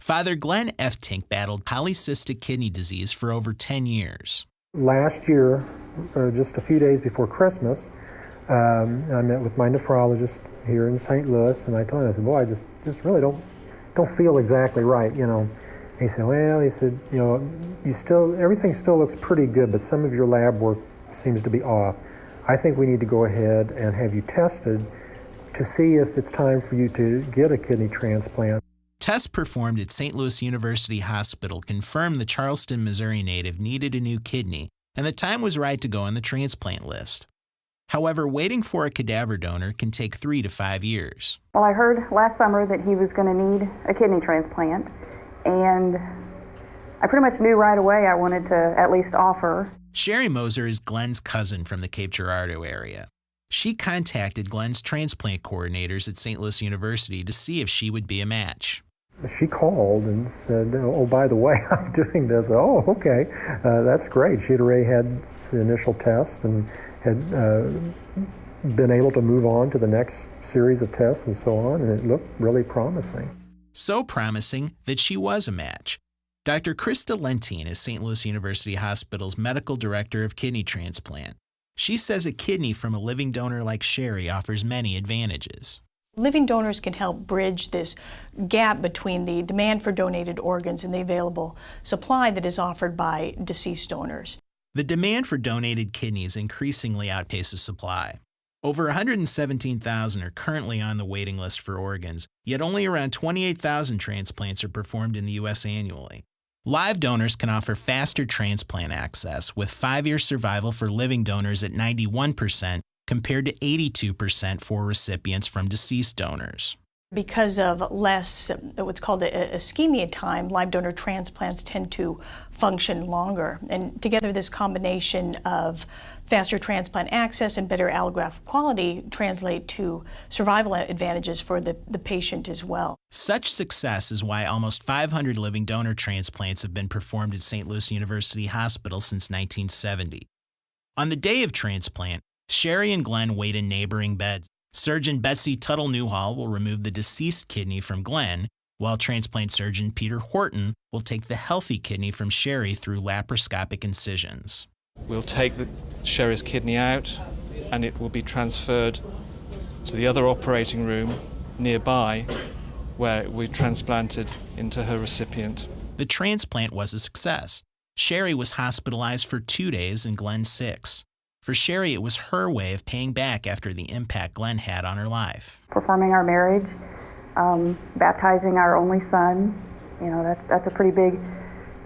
Father Glenn Eftink battled polycystic kidney disease for over 10 years. Last year, just a few days before Christmas, I met with my nephrologist here in St. Louis, and I told him, I said, boy, I just really don't feel exactly right, And he said, well, everything still looks pretty good, but some of your lab work seems to be off. I think we need to go ahead and have you tested to see if it's time for you to get a kidney transplant. Tests performed at St. Louis University Hospital confirmed the Charleston, Missouri native needed a new kidney, and the time was right to go on the transplant list. However, waiting for a cadaver donor can take 3 to 5 years. Well, I heard last summer that he was going to need a kidney transplant, and I pretty much knew right away I wanted to at least offer. Sherry Moser is Glenn's cousin from the Cape Girardeau area. She contacted Glenn's transplant coordinators at St. Louis University to see if she would be a match. She called and said, oh, by the way, I'm doing this. Oh, okay, that's great. She had already had the initial test and had been able to move on to the next series of tests and so on, and it looked really promising. So promising that she was a match. Dr. Krista Lentine is St. Louis University Hospital's medical director of kidney transplant. She says a kidney from a living donor like Sherry offers many advantages. Living donors can help bridge this gap between the demand for donated organs and the available supply that is offered by deceased donors. The demand for donated kidneys increasingly outpaces supply. Over 117,000 are currently on the waiting list for organs, yet only around 28,000 transplants are performed in the U.S. annually. Live donors can offer faster transplant access, with 5-year survival for living donors at 91%, compared to 82% for recipients from deceased donors. Because of less what's called ischemia time, live donor transplants tend to function longer. And together, this combination of faster transplant access and better allograft quality translate to survival advantages for the patient as well. Such success is why almost 500 living donor transplants have been performed at St. Louis University Hospital since 1970. On the day of transplant, Sherry and Glenn wait in neighboring beds. Surgeon Betsy Tuttle-Newhall will remove the deceased kidney from Glenn, while transplant surgeon Peter Horton will take the healthy kidney from Sherry through laparoscopic incisions. We'll take Sherry's kidney out, and it will be transferred to the other operating room nearby, where it will be transplanted into her recipient. The transplant was a success. Sherry was hospitalized for 2 days and Glenn 6. For Sherry, it was her way of paying back after the impact Glenn had on her life. Performing our marriage, baptizing our only son, that's a pretty big,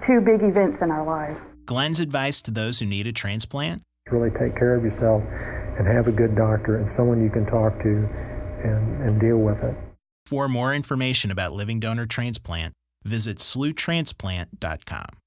2 big events in our life. Glenn's advice to those who need a transplant? Really take care of yourself and have a good doctor and someone you can talk to and deal with it. For more information about living donor transplant, visit slewtransplant.com.